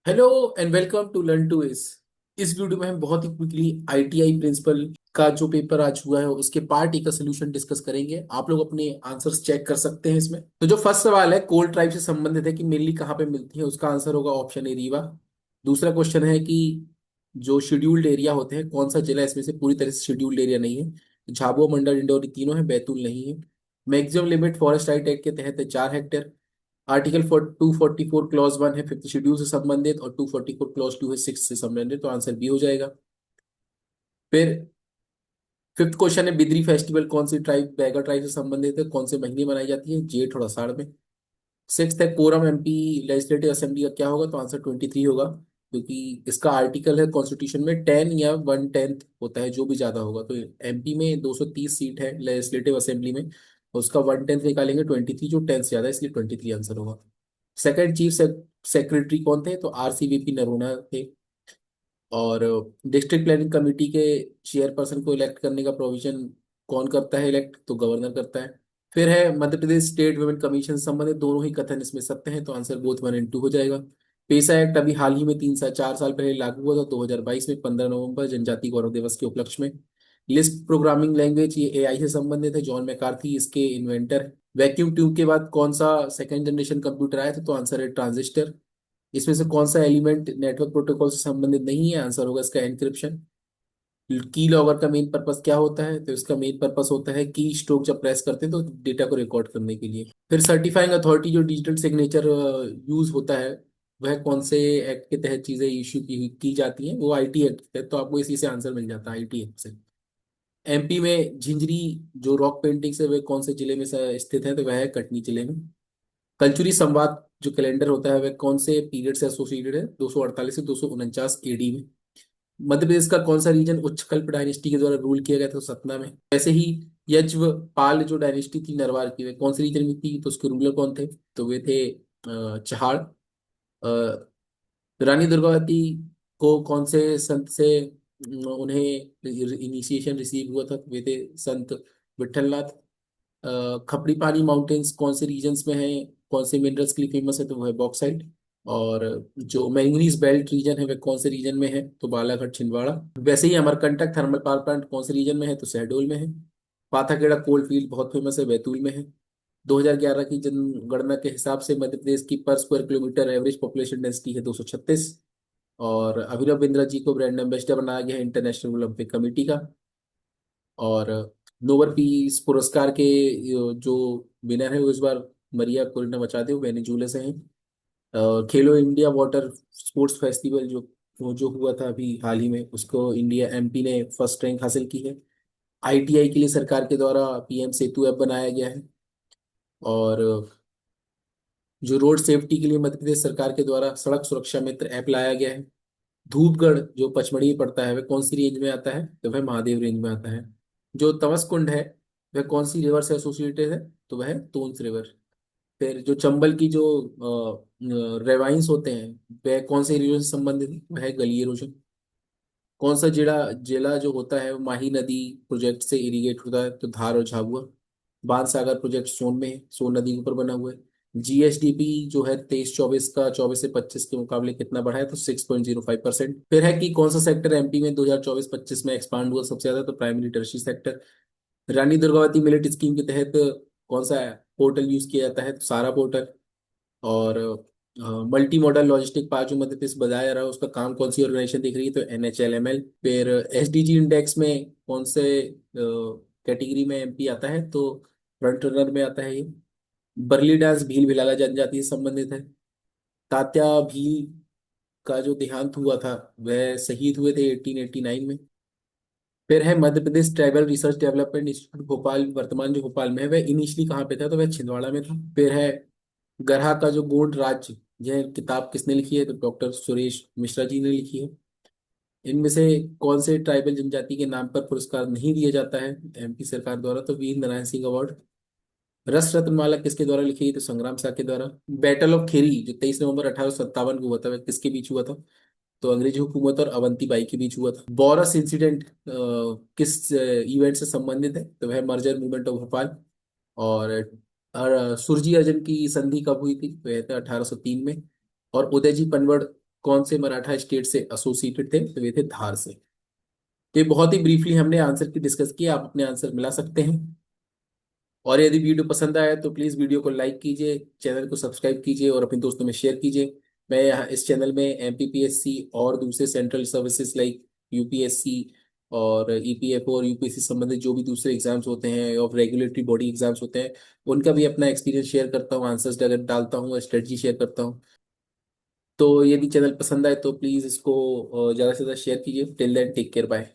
Hello and welcome to learn to इस वीडियो में हम बहुत ही क्विकली आईटीआई प्रिंसिपल का जो पेपर आज हुआ है उसके पार्ट ए का सोल्यूशन डिस्कस करेंगे। आप लोग अपने आंसर्स चेक कर सकते हैं इसमें। तो जो फर्स्ट सवाल है कोल ट्राइब से संबंधित है कि मेनली कहाँ पे मिलती है, उसका आंसर होगा ऑप्शन ए रीवा। दूसरा क्वेश्चन है कि जो शेड्यूल्ड एरिया होते हैं कौन सा जिला इसमें से पूरी तरह से शेड्यूल्ड एरिया नहीं है। झाबुआ, मंडल, डिंडौरी तीनों है, बैतूल नहीं है। Maximum limit forest right act के तहत है 4 हेक्टेयर। आर्टिकल 244 क्लॉज 1 है फिफ्थ शेड्यूल से संबंधित और 244 क्लॉज 2 है सिक्स से संबंधित, तो आंसर बी हो जाएगा। फिर फिफ्थ क्वेश्चन है बिद्री फेस्टिवल कौन सी ट्राइब बैगा ट्राइब से संबंधित है, कौन से महीने मनाई जाती है, जेठ और आषाढ़ में। सिक्स्थ है कोरम एमपी लेजिस्लेटिव असेंबली का क्या होगा, तो आंसर 23 होगा, क्योंकि इसका आर्टिकल है कॉन्स्टिट्यूशन में 10 या 1/10 होता है, जो भी ज्यादा होगा। तो एमपी में 230 सीट है लेजिस्लेटिव असेंबली में, और उसका 1/10 निकालेंगे 23, जो 10 से ज्यादा है, इसलिए 23 आंसर होगा। सेकंड चीफ सेक्रेटरी कौन थे, तो आरसीवीपी नरोना थे। और डिस्ट्रिक्ट प्लानिंग कमेटी के चेयरपर्सन को इलेक्ट करने का प्रोविजन कौन करता है, इलेक्ट तो गवर्नर करता है। फिर है मध्य प्रदेश स्टेट वुमेन कमीशन से संबंधित दोनों ही कथन इसमें सत्य हैं, तो आंसर बोथ 1 और 2 हो जाएगा। पेसा एक्ट अभी हाल ही में 3 से 4 साल पहले लागू हुआ था, 2022 में 15 नवंबर, जनजाति गौरव दिवस के उपलक्ष्य में। लिस्प प्रोग्रामिंग लैंग्वेज ये एआई से संबंधित है, जॉन मैकार्थी इसके इन्वेंटर। वैक्यूम ट्यूब के बाद कौन सा सेकंड जनरेशन कंप्यूटर आया था, तो आंसर है ट्रांजिस्टर। इसमें से कौन सा एलिमेंट नेटवर्क प्रोटोकॉल से संबंधित नहीं है, आंसर होगा इसका एनक्रिप्शन। की लॉगर का मेन पर्पस क्या होता है, तो इसका मेन पर्पस होता है की स्ट्रोक जब प्रेस करते हैं तो डेटा को रिकॉर्ड करने के लिए। फिर सर्टिफाइंग अथॉरिटी जो डिजिटल सिग्नेचर यूज होता है, वह कौन से एक्ट के तहत चीजें इश्यू की जाती हैं, वो आईटी एक्ट के तहत, तो आपको इसी से आंसर मिल जाता है, आईटी एक्ट से। एमपी में झिंझरी जो रॉक पेंटिंग्स है वह कौन से जिले में स्थित है, तो वह है कटनी जिले में। कल्चुरी संवाद जो कैलेंडर होता है वह कौन से पीरियड से एसोसिएटेड है, 248 से 249 एडी में। मध्य प्रदेश का कौन सा रीजन उच्चकल्प डायनेस्टी के द्वारा रूल किया गया था, तो सतना में। वैसे ही यज्व पाल जो डायनेस्टी थी नरवार की, वे कौन से रीजन में थी, तो उसके रूलर कौन थे, तो वे थे चहाड़। रानी दुर्गावती को कौन से संत से उन्हें इनिशिएशन रिसीव हुआ था, तो वे थे संत विठलनाथ। खपड़ी पानी माउंटेन्स कौन से रीजन्स में है, कौन से मिनरल्स के लिए फेमस है, तो वो है बॉक्साइट। और जो मैंगनीज बेल्ट रीजन है वह कौन से रीजन में है, तो बालाघाट छिंदवाड़ा। वैसे ही अमरकंटक थर्मल पावर प्लांट कौन से रीजन में है, तो शहडोल में है। पाथाखेड़ा कोल फील्ड बहुत फेमस है, बैतूल में है। 2011 की जनगणना के हिसाब से मध्य प्रदेश की पर square kilometre average population density है 236। और अभिनव बिंद्रा जी को ब्रांड एम्बेसडर बनाया गया है इंटरनेशनल ओलंपिक कमेटी का। और नोबेल पीस पुरस्कार के जो विनर है वो इस बार मरिया कोरिना मचाते हुए वेनेजुएला से हैं। खेलो इंडिया वाटर स्पोर्ट्स फेस्टिवल जो वो जो हुआ था अभी हाल ही में, उसको इंडिया एमपी ने फर्स्ट रैंक हासिल की है। आईटीआई के लिए सरकार के द्वारा पीएम सेतु ऐप बनाया गया है। और जो रोड सेफ्टी के लिए मध्य प्रदेश सरकार के द्वारा सड़क सुरक्षा मित्र ऐप लाया गया है। धूपगढ़ जो पचमढ़ी में पड़ता है वह कौन सी रेंज में आता है, तो वह महादेव रेंज में आता है। जो तमस कुंड है वह कौन सी रिवर से एसोसिएटेड है, तो वह तोन्स रिवर। फिर जो चंबल की जो रेवाइंस होते हैं वह कौन से रीजन से संबंधित है, वह है गली इरोजन। कौन सा जिला जिला जो होता है वो माही नदी प्रोजेक्ट से इरिगेट होता है, तो धार और झाबुआ। बाण सागर प्रोजेक्ट सोन में है, सोन नदी के ऊपर बना हुआ है। जीएसडीपी जो है 23-24 का 24 से 25 के मुकाबले कितना बढ़ा है, तो 6.05%। फिर है कि कौन सा सेक्टर एमपी में 2024-25 में एक्सपांड हुआ सबसे ज्यादा, तो primary tertiary sector. Rani Durgavati millet scheme के तहत कौन सा पोर्टल यूज किया जाता है, तो सारा पोर्टल। और मल्टी मॉडल लॉजिस्टिक पार्क जो मध्य प्रदेश बताया जा रहा है उसका काम कौन सी ऑर्गेनाइजेशन देख रही है, तो एनएचएलएमएल। फिर एसडीजी इंडेक्स में कौन से कैटेगरी में एमपी आता है, तो फ्रंट रनर में आता है ये। बरली डांस भील भिलाला जनजाति से संबंधित है। तात्या भील का जो देहांत हुआ था वह शहीद हुए थे 1889 में। फिर है Madhya Pradesh tribal research development institute Bhopal, वर्तमान जो भोपाल में है वह इनिशियली कहाँ पे था, तो वह छिंदवाड़ा में था। फिर है गरहा का जो गोंड राज्य, यह किताब किसने लिखी है, तो डॉक्टर सुरेश मिश्रा जी ने लिखी है। इनमें से कौन से ट्राइबल जनजाति के नाम पर पुरस्कार नहीं दिया जाता है एमपी सरकार द्वारा, तो वीर नारायण सिंह अवार्ड। रस रत्नमाला किसके द्वारा लिखी गई, तो संग्राम साह के द्वारा। बैटल ऑफ खेरी जो 23 नवंबर 1857 को हुआ था वह किसके बीच हुआ था, तो अंग्रेजी हुकूमत और अवंती बाई के बीच हुआ था। बोरस इंसिडेंट किस इवेंट से संबंधित है, तो वह मर्जर मूवमेंट ऑफ भोपाल। और सुरजी अर्जन की संधि कब हुई थी, तो यह था 1803 में। और उदयजी पनवड़ कौन से मराठा स्टेट से एसोसिएटेड थे? तो वे थे धार से। तो ये बहुत ही ब्रीफली हमने आंसर की डिस्कस किया, आप अपने आंसर मिला सकते हैं। और यदि वीडियो पसंद आया तो प्लीज़ वीडियो को लाइक कीजिए, चैनल को सब्सक्राइब कीजिए और अपने दोस्तों में शेयर कीजिए। मैं यहाँ इस चैनल में एमपीपीएससी और दूसरे सेंट्रल सर्विसेज लाइक यूपीएससी और ईपीएफओ और यूपीएससी संबंधित जो भी दूसरे एग्जाम्स होते हैं और रेगुलेटरी बॉडी एग्जाम्स होते हैं, उनका भी अपना एक्सपीरियंस शेयर करता हूँ, आंसर्स डालता हूँ और स्ट्रेटजी शेयर करता हूँ। तो यदि चैनल पसंद आए तो प्लीज़ इसको ज़्यादा से ज़्यादा शेयर कीजिए। Till then take care, bye.